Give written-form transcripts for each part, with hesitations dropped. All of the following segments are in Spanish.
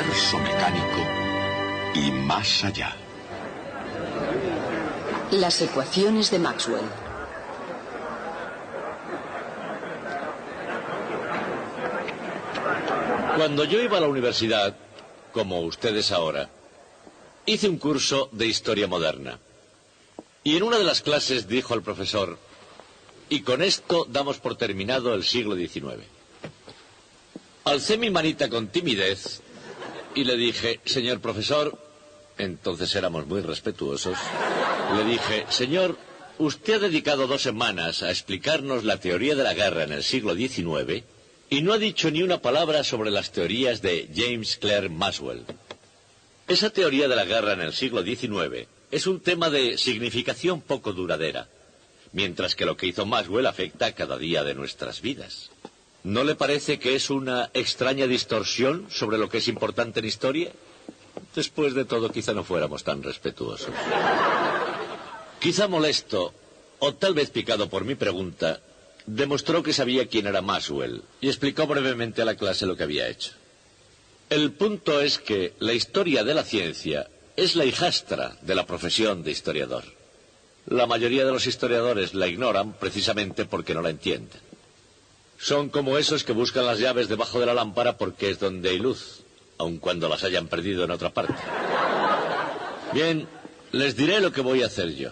universo mecánico y más allá. Las ecuaciones de Maxwell. Cuando yo iba a la universidad, como ustedes ahora, hice un curso de historia moderna. Y en una de las clases dijo el profesor: y con esto damos por terminado el siglo XIX. Alcé mi manita con timidez y le dije: señor profesor, entonces éramos muy respetuosos, le dije: señor, usted ha dedicado 2 semanas a explicarnos la teoría de la guerra en el siglo XIX y no ha dicho ni una palabra sobre las teorías de James Clerk Maxwell. Esa teoría de la guerra en el siglo XIX es un tema de significación poco duradera, mientras que lo que hizo Maxwell afecta cada día de nuestras vidas. ¿No le parece que es una extraña distorsión sobre lo que es importante en historia? Después de todo, quizá no fuéramos tan respetuosos. Quizá molesto, o tal vez picado por mi pregunta, demostró que sabía quién era Maxwell y explicó brevemente a la clase lo que había hecho. El punto es que la historia de la ciencia es la hijastra de la profesión de historiador. La mayoría de los historiadores la ignoran precisamente porque no la entienden. Son como esos que buscan las llaves debajo de la lámpara porque es donde hay luz, aun cuando las hayan perdido en otra parte. Bien, les diré lo que voy a hacer yo.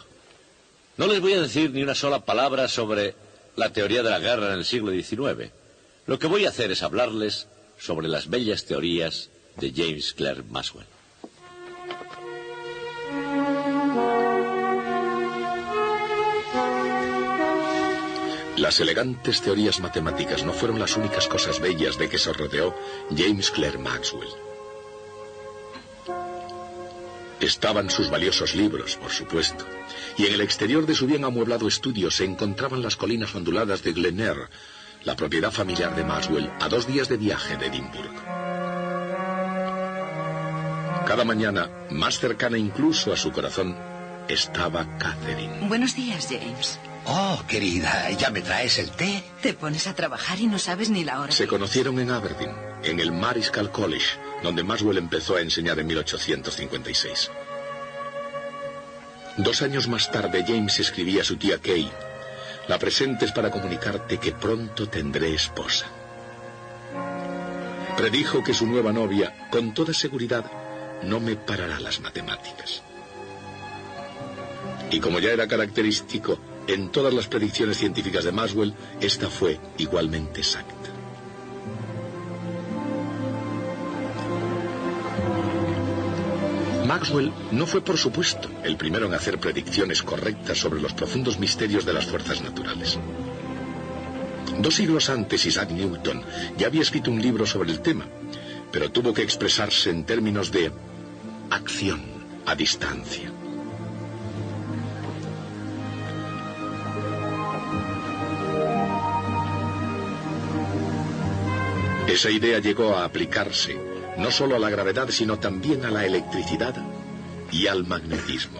No les voy a decir ni una sola palabra sobre la teoría de la guerra en el siglo XIX. Lo que voy a hacer es hablarles sobre las bellas teorías de James Clerk Maxwell. Las elegantes teorías matemáticas no fueron las únicas cosas bellas de que se rodeó James Clerk Maxwell. Estaban sus valiosos libros, por supuesto, y en el exterior de su bien amueblado estudio se encontraban las colinas onduladas de Glen Eyre, la propiedad familiar de Maxwell, a 2 días de viaje de Edimburgo. Cada mañana, más cercana incluso a su corazón, estaba Catherine. Buenos días, James. Oh, querida, ¿ya me traes el té? Te pones a trabajar y no sabes ni la hora. Se conocieron en Aberdeen, en el Marischal College, donde Maxwell empezó a enseñar en 1856. 2 años más tarde, James escribía a su tía Kay: la presentes para comunicarte que pronto tendré esposa. Predijo que su nueva novia, con toda seguridad, no me parará las matemáticas. Y como ya era característico en todas las predicciones científicas de Maxwell, esta fue igualmente exacta. Maxwell no fue, por supuesto, el primero en hacer predicciones correctas sobre los profundos misterios de las fuerzas naturales. 2 siglos antes, Isaac Newton ya había escrito un libro sobre el tema, pero tuvo que expresarse en términos de acción a distancia. Esa idea llegó a aplicarse no solo a la gravedad, sino también a la electricidad y al magnetismo.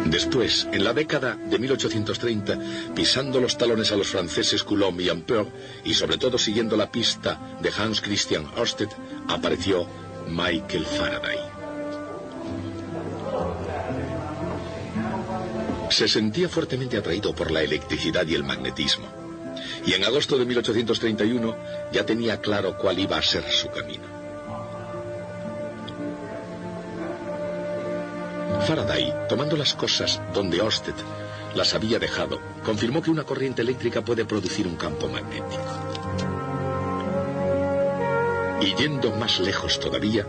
Después, en la década de 1830, pisando los talones a los franceses Coulomb y Ampère, y sobre todo siguiendo la pista de Hans Christian Ørsted, apareció Michael Faraday. Se sentía fuertemente atraído por la electricidad y el magnetismo, y en agosto de 1831 ya tenía claro cuál iba a ser su camino. Faraday, tomando las cosas donde Ørsted las había dejado, confirmó que una corriente eléctrica puede producir un campo magnético. Y yendo más lejos todavía,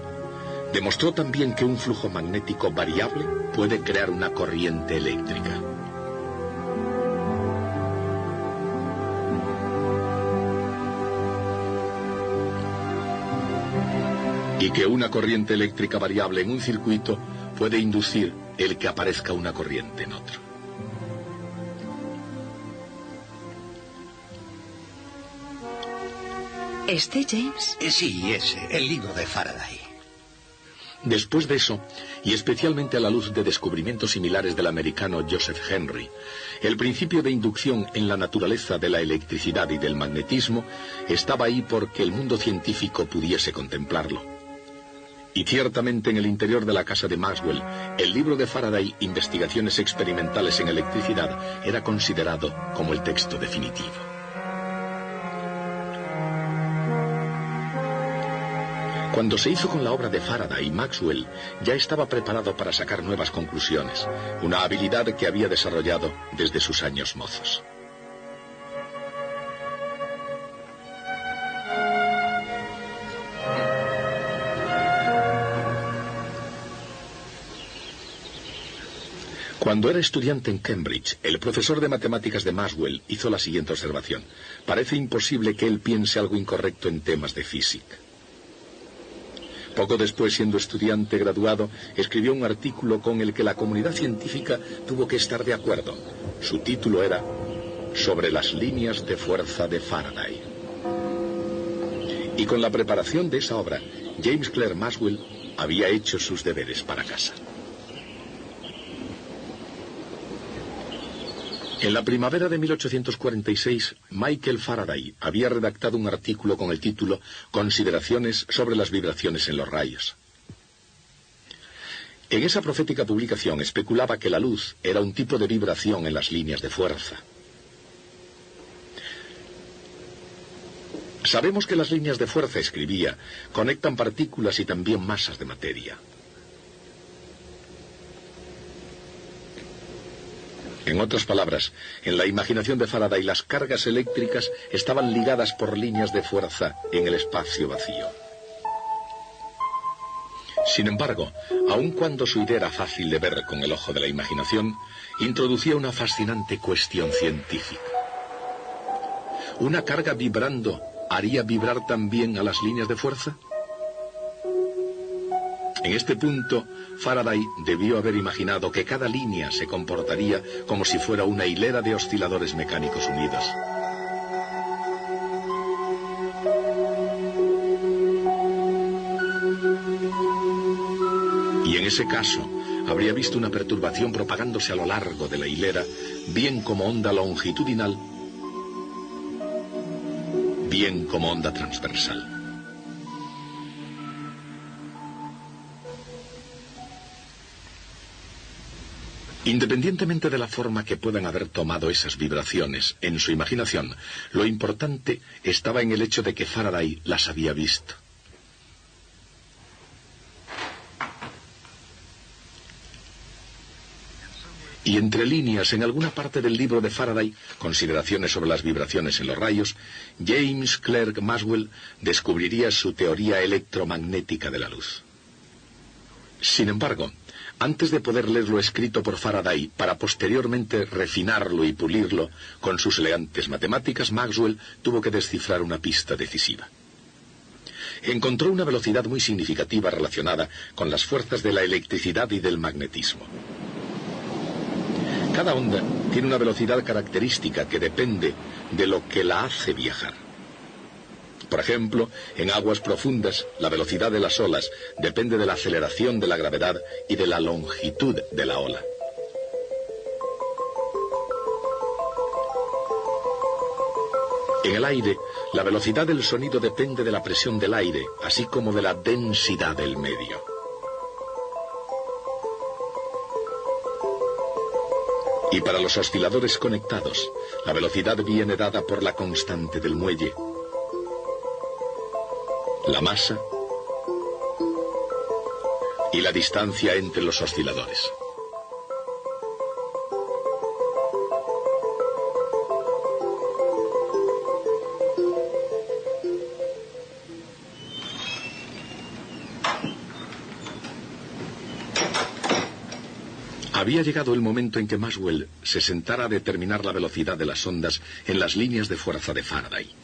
demostró también que un flujo magnético variable puede crear una corriente eléctrica. Y que una corriente eléctrica variable en un circuito puede inducir el que aparezca una corriente en otro. ¿Este, James? Sí, ese, el libro de Faraday. Después de eso, y especialmente a la luz de descubrimientos similares del americano Joseph Henry, el principio de inducción en la naturaleza de la electricidad y del magnetismo estaba ahí porque el mundo científico pudiese contemplarlo. Y ciertamente en el interior de la casa de Maxwell, el libro de Faraday, Investigaciones experimentales en electricidad, era considerado como el texto definitivo. Cuando se hizo con la obra de Faraday, Maxwell ya estaba preparado para sacar nuevas conclusiones, una habilidad que había desarrollado desde sus años mozos. Cuando era estudiante en Cambridge, el profesor de matemáticas de Maxwell hizo la siguiente observación: parece imposible que él piense algo incorrecto en temas de física. Poco después, siendo estudiante graduado, escribió un artículo con el que la comunidad científica tuvo que estar de acuerdo. Su título era Sobre las líneas de fuerza de Faraday. Y con la preparación de esa obra, James Clerk Maxwell había hecho sus deberes para casa. En la primavera de 1846, Michael Faraday había redactado un artículo con el título Consideraciones sobre las vibraciones en los rayos. En esa profética publicación especulaba que la luz era un tipo de vibración en las líneas de fuerza. Sabemos que las líneas de fuerza, escribía, conectan partículas y también masas de materia. En otras palabras, en la imaginación de Faraday las cargas eléctricas estaban ligadas por líneas de fuerza en el espacio vacío. Sin embargo, aun cuando su idea era fácil de ver con el ojo de la imaginación, introducía una fascinante cuestión científica. ¿Una carga vibrando haría vibrar también a las líneas de fuerza? En este punto, Faraday debió haber imaginado que cada línea se comportaría como si fuera una hilera de osciladores mecánicos unidos. Y en ese caso, habría visto una perturbación propagándose a lo largo de la hilera, bien como onda longitudinal, bien como onda transversal. Independientemente de la forma que puedan haber tomado esas vibraciones en su imaginación, lo importante estaba en el hecho de que Faraday las había visto. Y entre líneas, en alguna parte del libro de Faraday, Consideraciones sobre las vibraciones en los rayos, James Clerk Maxwell descubriría su teoría electromagnética de la luz. Sin embargo, antes de poder leer lo escrito por Faraday para posteriormente refinarlo y pulirlo con sus elegantes matemáticas, Maxwell tuvo que descifrar una pista decisiva. Encontró una velocidad muy significativa relacionada con las fuerzas de la electricidad y del magnetismo. Cada onda tiene una velocidad característica que depende de lo que la hace viajar. Por ejemplo, en aguas profundas, la velocidad de las olas depende de la aceleración de la gravedad y de la longitud de la ola. En el aire, la velocidad del sonido depende de la presión del aire, así como de la densidad del medio. Y para los osciladores conectados, la velocidad viene dada por la constante del muelle, la masa y la distancia entre los osciladores. Había llegado el momento en que Maxwell se sentara a determinar la velocidad de las ondas en las líneas de fuerza de Faraday.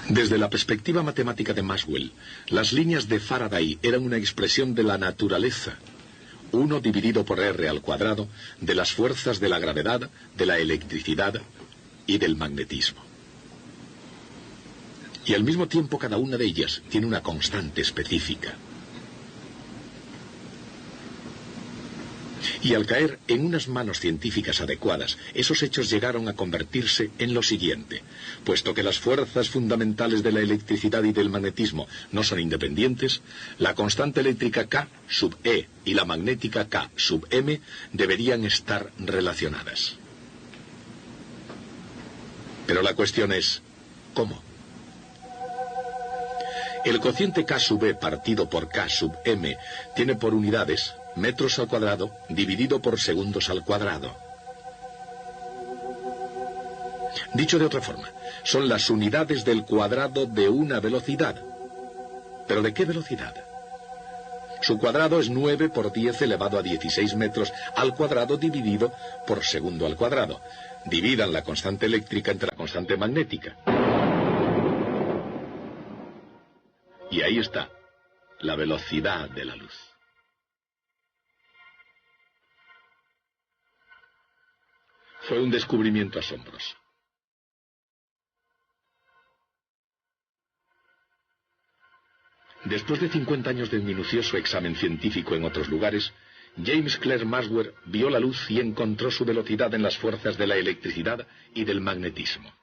Desde la perspectiva matemática de Maxwell, las líneas de Faraday eran una expresión de la naturaleza, 1 dividido por r al cuadrado, de las fuerzas de la gravedad, de la electricidad y del magnetismo. Y al mismo tiempo cada una de ellas tiene una constante específica. Y al caer en unas manos científicas adecuadas, esos hechos llegaron a convertirse en lo siguiente. Puesto que las fuerzas fundamentales de la electricidad y del magnetismo no son independientes, la constante eléctrica K sub E y la magnética K sub M deberían estar relacionadas. Pero la cuestión es, ¿cómo? El cociente K sub E partido por K sub M tiene por unidades metros al cuadrado dividido por segundos al cuadrado. Dicho de otra forma, son las unidades del cuadrado de una velocidad. ¿Pero de qué velocidad? Su cuadrado es 9 por 10 elevado a 16 metros al cuadrado dividido por segundo al cuadrado. Dividan la constante eléctrica entre la constante magnética. Y ahí está, la velocidad de la luz. Fue un descubrimiento asombroso. Después de 50 años de minucioso examen científico en otros lugares, James Clerk Maxwell vio la luz y encontró su velocidad en las fuerzas de la electricidad y del magnetismo.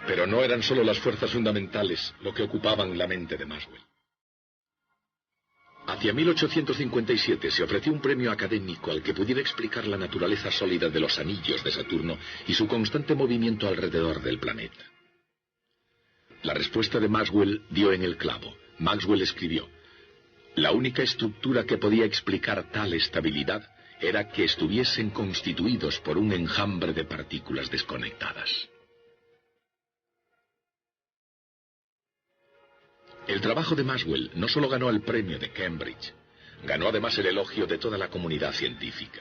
Pero no eran solo las fuerzas fundamentales lo que ocupaban la mente de Maxwell. Hacia 1857 se ofreció un premio académico al que pudiera explicar la naturaleza sólida de los anillos de Saturno y su constante movimiento alrededor del planeta. La respuesta de Maxwell dio en el clavo. Maxwell escribió: la única estructura que podía explicar tal estabilidad era que estuviesen constituidos por un enjambre de partículas desconectadas. El trabajo de Maxwell no solo ganó el premio de Cambridge, ganó además el elogio de toda la comunidad científica.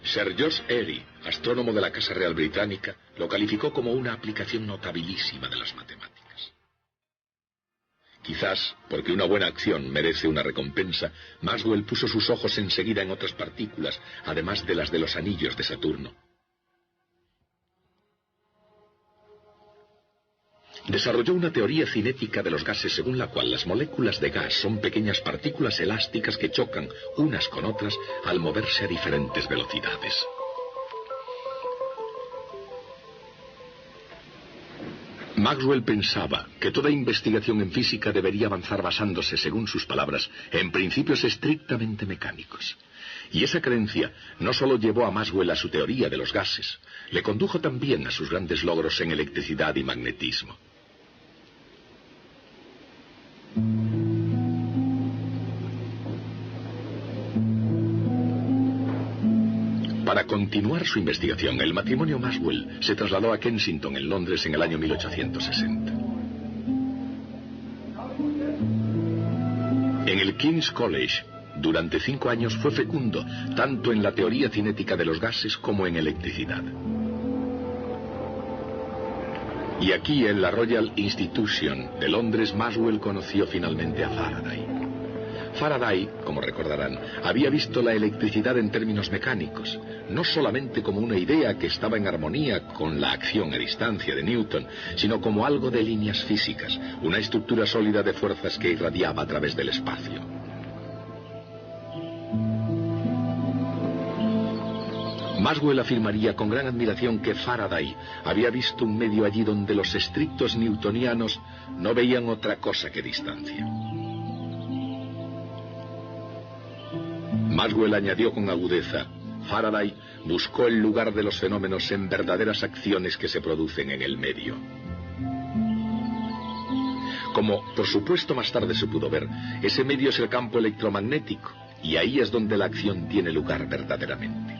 Sir George Airy, astrónomo de la Casa Real Británica, lo calificó como una aplicación notabilísima de las matemáticas. Quizás, porque una buena acción merece una recompensa, Maxwell puso sus ojos enseguida en otras partículas, además de las de los anillos de Saturno. Desarrolló una teoría cinética de los gases según la cual las moléculas de gas son pequeñas partículas elásticas que chocan unas con otras al moverse a diferentes velocidades. Maxwell pensaba que toda investigación en física debería avanzar basándose, según sus palabras, en principios estrictamente mecánicos. Y esa creencia no solo llevó a Maxwell a su teoría de los gases, le condujo también a sus grandes logros en electricidad y magnetismo. Para continuar su investigación, el matrimonio Maxwell se trasladó a Kensington, en Londres, en el año 1860. En el King's College, durante 5 años fue fecundo, tanto en la teoría cinética de los gases como en electricidad. Y aquí, en la Royal Institution de Londres, Maxwell conoció finalmente a Faraday. Faraday, como recordarán, había visto la electricidad en términos mecánicos, no solamente como una idea que estaba en armonía con la acción a distancia de Newton, sino como algo de líneas físicas, una estructura sólida de fuerzas que irradiaba a través del espacio. Maxwell afirmaría con gran admiración que Faraday había visto un medio allí donde los estrictos newtonianos no veían otra cosa que distancia. Maxwell añadió con agudeza: Faraday buscó el lugar de los fenómenos en verdaderas acciones que se producen en el medio. Como, por supuesto, más tarde se pudo ver, ese medio es el campo electromagnético, y ahí es donde la acción tiene lugar verdaderamente.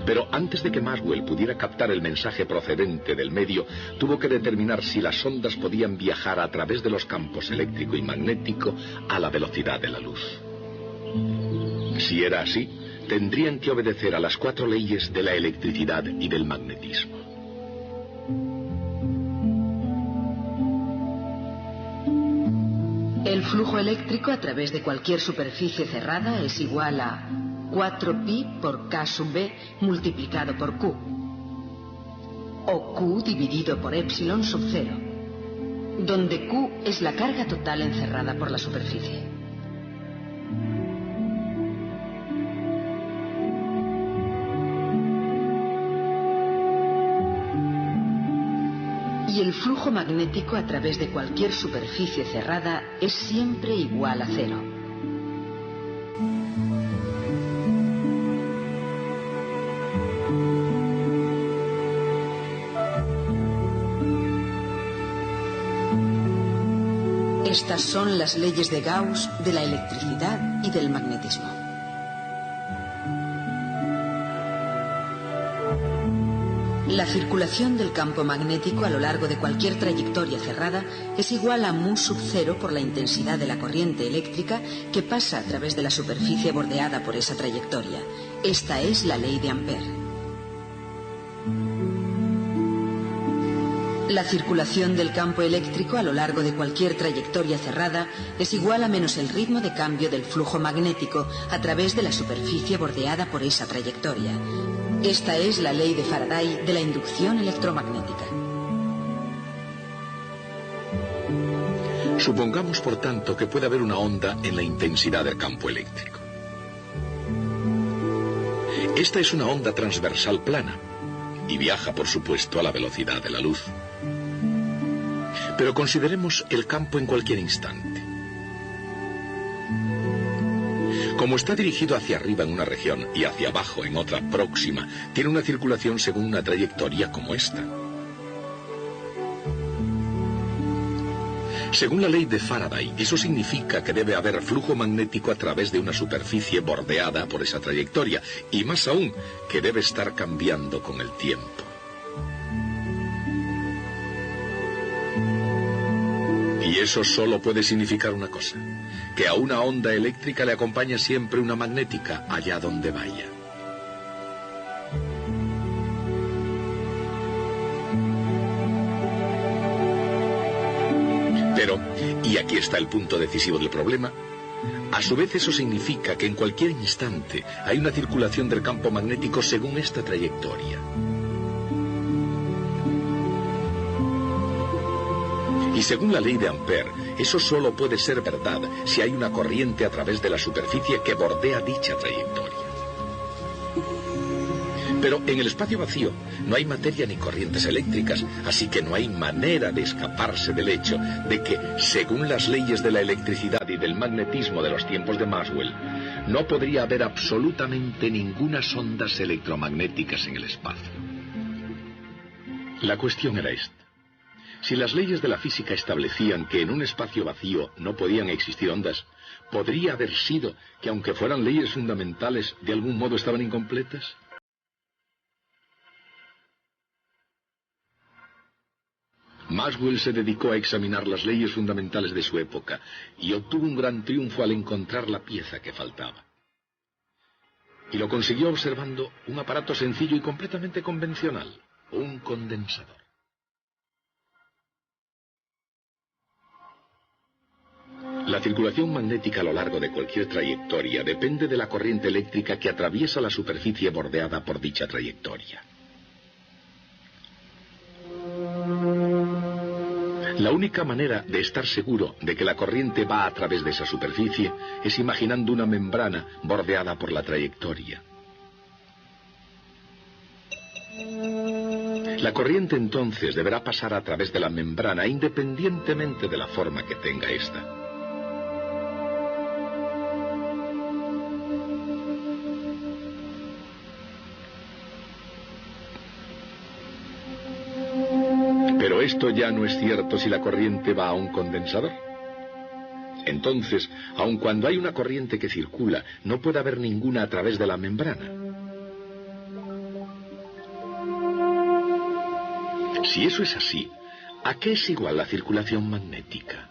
Pero antes de que Maxwell pudiera captar el mensaje procedente del medio, tuvo que determinar si las ondas podían viajar a través de los campos eléctrico y magnético a la velocidad de la luz. Si era así, tendrían que obedecer a las 4 leyes de la electricidad y del magnetismo. El flujo eléctrico a través de cualquier superficie cerrada es igual a 4pi por K sub B multiplicado por Q. O Q dividido por epsilon sub 0, donde Q es la carga total encerrada por la superficie. Y el flujo magnético a través de cualquier superficie cerrada es siempre igual a 0. Estas son las leyes de Gauss de la electricidad y del magnetismo. La circulación del campo magnético a lo largo de cualquier trayectoria cerrada es igual a mu sub 0 por la intensidad de la corriente eléctrica que pasa a través de la superficie bordeada por esa trayectoria. Esta es la ley de Ampère. La circulación del campo eléctrico a lo largo de cualquier trayectoria cerrada es igual a menos el ritmo de cambio del flujo magnético a través de la superficie bordeada por esa trayectoria. Esta es la ley de Faraday de la inducción electromagnética. Supongamos, por tanto, que puede haber una onda en la intensidad del campo eléctrico. Esta es una onda transversal plana y viaja, por supuesto, a la velocidad de la luz. Pero consideremos el campo en cualquier instante. Como está dirigido hacia arriba en una región y hacia abajo en otra próxima, tiene una circulación según una trayectoria como esta. Según la ley de Faraday, eso significa que debe haber flujo magnético a través de una superficie bordeada por esa trayectoria, y más aún, que debe estar cambiando con el tiempo. Y eso solo puede significar una cosa, que a una onda eléctrica le acompaña siempre una magnética allá donde vaya. Pero, y aquí está el punto decisivo del problema, a su vez eso significa que en cualquier instante hay una circulación del campo magnético según esta trayectoria. Y según la ley de Ampère, eso solo puede ser verdad si hay una corriente a través de la superficie que bordea dicha trayectoria. Pero en el espacio vacío no hay materia ni corrientes eléctricas, así que no hay manera de escaparse del hecho de que, según las leyes de la electricidad y del magnetismo de los tiempos de Maxwell, no podría haber absolutamente ninguna ondas electromagnéticas en el espacio. La cuestión era esta. Si las leyes de la física establecían que en un espacio vacío no podían existir ondas, ¿podría haber sido que, aunque fueran leyes fundamentales, de algún modo estaban incompletas? Maxwell se dedicó a examinar las leyes fundamentales de su época y obtuvo un gran triunfo al encontrar la pieza que faltaba. Y lo consiguió observando un aparato sencillo y completamente convencional, un condensador. La circulación magnética a lo largo de cualquier trayectoria depende de la corriente eléctrica que atraviesa la superficie bordeada por dicha trayectoria. La única manera de estar seguro de que la corriente va a través de esa superficie es imaginando una membrana bordeada por la trayectoria. La corriente entonces deberá pasar a través de la membrana independientemente de la forma que tenga esta. Pero esto ya no es cierto si la corriente va a un condensador. Entonces, aun cuando hay una corriente que circula, no puede haber ninguna a través de la membrana. Si eso es así, ¿a qué es igual la circulación magnética?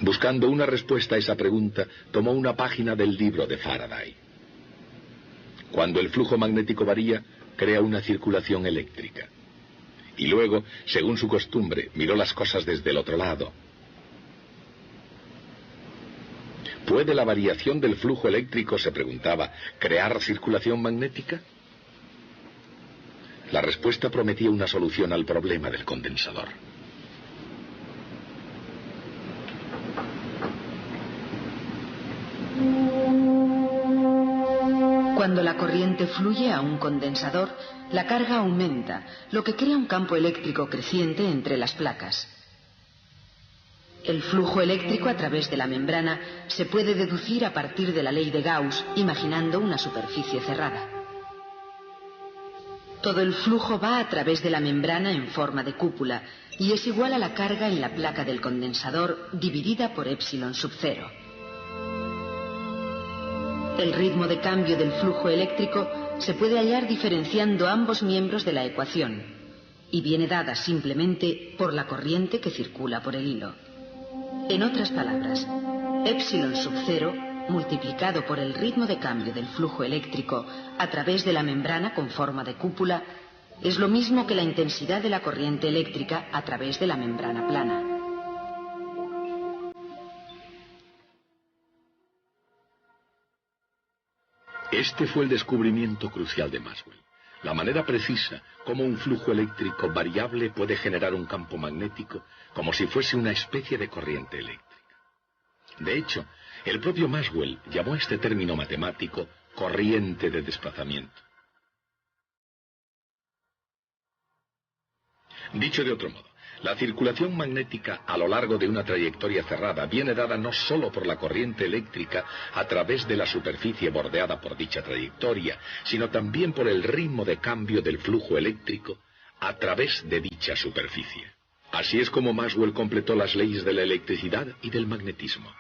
Buscando una respuesta a esa pregunta, tomó una página del libro de Faraday. Cuando el flujo magnético varía, crea una circulación eléctrica. Y luego, según su costumbre, miró las cosas desde el otro lado. ¿Puede la variación del flujo eléctrico, se preguntaba, crear circulación magnética? La respuesta prometía una solución al problema del condensador. Cuando la corriente fluye a un condensador, la carga aumenta, lo que crea un campo eléctrico creciente entre las placas. El flujo eléctrico a través de la membrana se puede deducir a partir de la ley de Gauss, imaginando una superficie cerrada. Todo el flujo va a través de la membrana en forma de cúpula y es igual a la carga en la placa del condensador dividida por epsilon sub 0. El ritmo de cambio del flujo eléctrico se puede hallar diferenciando ambos miembros de la ecuación y viene dada simplemente por la corriente que circula por el hilo. En otras palabras, epsilon sub 0 multiplicado por el ritmo de cambio del flujo eléctrico a través de la membrana con forma de cúpula es lo mismo que la intensidad de la corriente eléctrica a través de la membrana plana. Este fue el descubrimiento crucial de Maxwell. La manera precisa como un flujo eléctrico variable puede generar un campo magnético como si fuese una especie de corriente eléctrica. De hecho, el propio Maxwell llamó a este término matemático corriente de desplazamiento. Dicho de otro modo, la circulación magnética a lo largo de una trayectoria cerrada viene dada no solo por la corriente eléctrica a través de la superficie bordeada por dicha trayectoria, sino también por el ritmo de cambio del flujo eléctrico a través de dicha superficie. Así es como Maxwell completó las leyes de la electricidad y del magnetismo.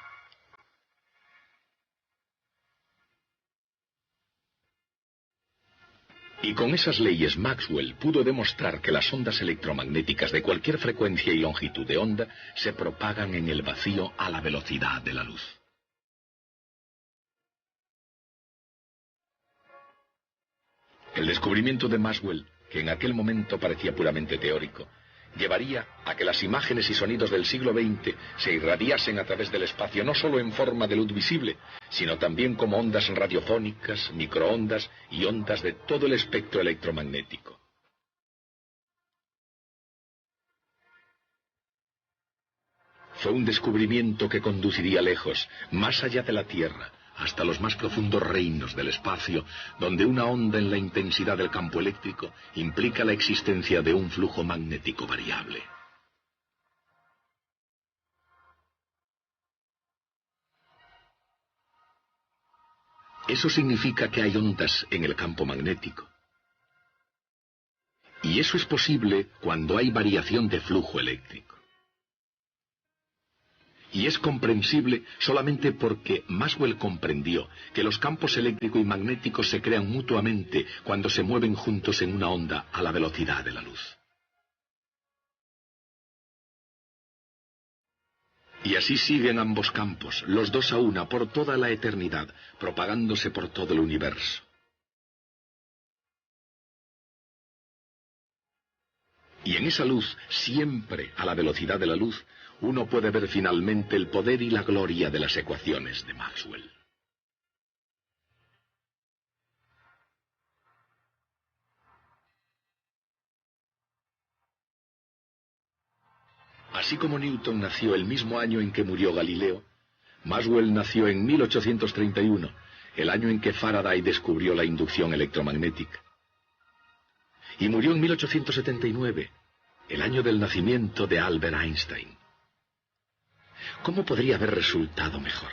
Y con esas leyes Maxwell pudo demostrar que las ondas electromagnéticas de cualquier frecuencia y longitud de onda se propagan en el vacío a la velocidad de la luz. El descubrimiento de Maxwell, que en aquel momento parecía puramente teórico, llevaría a que las imágenes y sonidos del siglo XX se irradiasen a través del espacio no solo en forma de luz visible, sino también como ondas radiofónicas, microondas y ondas de todo el espectro electromagnético. Fue un descubrimiento que conduciría lejos, más allá de la Tierra, hasta los más profundos reinos del espacio, donde una onda en la intensidad del campo eléctrico implica la existencia de un flujo magnético variable. Eso significa que hay ondas en el campo magnético. Y eso es posible cuando hay variación de flujo eléctrico. Y es comprensible solamente porque Maxwell comprendió que los campos eléctrico y magnético se crean mutuamente cuando se mueven juntos en una onda a la velocidad de la luz. Y así siguen ambos campos, los dos a una, por toda la eternidad, propagándose por todo el universo. Y en esa luz, siempre a la velocidad de la luz, uno puede ver finalmente el poder y la gloria de las ecuaciones de Maxwell. Así como Newton nació el mismo año en que murió Galileo, Maxwell nació en 1831, el año en que Faraday descubrió la inducción electromagnética. Y murió en 1879, el año del nacimiento de Albert Einstein. ¿Cómo podría haber resultado mejor?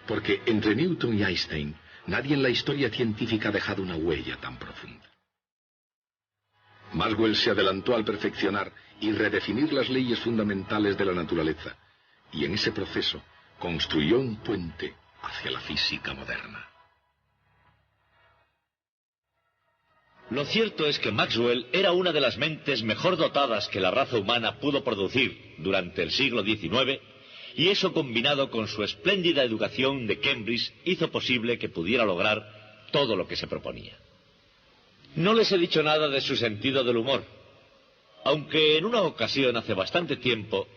Porque entre Newton y Einstein, nadie en la historia científica ha dejado una huella tan profunda. Maxwell se adelantó al perfeccionar y redefinir las leyes fundamentales de la naturaleza, y en ese proceso construyó un puente hacia la física moderna. Lo cierto es que Maxwell era una de las mentes mejor dotadas que la raza humana pudo producir durante el siglo XIX, y eso combinado con su espléndida educación de Cambridge hizo posible que pudiera lograr todo lo que se proponía. No les he dicho nada de su sentido del humor, aunque en una ocasión hace bastante tiempo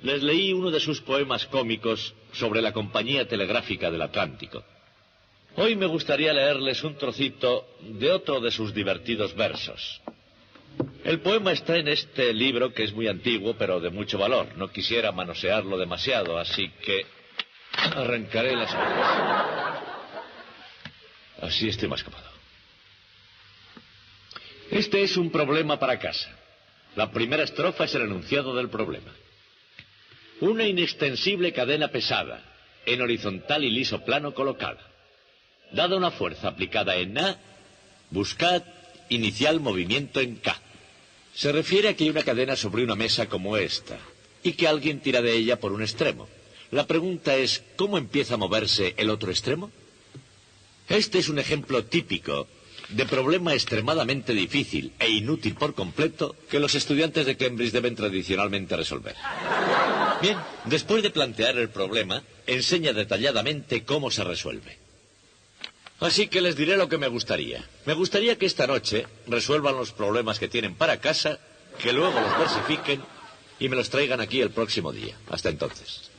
les leí uno de sus poemas cómicos sobre la Compañía Telegráfica del Atlántico. Hoy me gustaría leerles un trocito de otro de sus divertidos versos. El poema está en este libro, que es muy antiguo, pero de mucho valor. No quisiera manosearlo demasiado, así que arrancaré las hojas. Así estoy más cómodo. Este es un problema para casa. La primera estrofa es el enunciado del problema. Una inextensible cadena pesada, en horizontal y liso plano colocada. Dada una fuerza aplicada en A, buscad inicial movimiento en K. Se refiere a que hay una cadena sobre una mesa como esta, y que alguien tira de ella por un extremo. La pregunta es, ¿cómo empieza a moverse el otro extremo? Este es un ejemplo típico de problema extremadamente difícil e inútil por completo que los estudiantes de Cambridge deben tradicionalmente resolver. Bien, después de plantear el problema, enseña detalladamente cómo se resuelve. Así que les diré lo que me gustaría. Me gustaría que esta noche resuelvan los problemas que tienen para casa, que luego los versifiquen y me los traigan aquí el próximo día. Hasta entonces.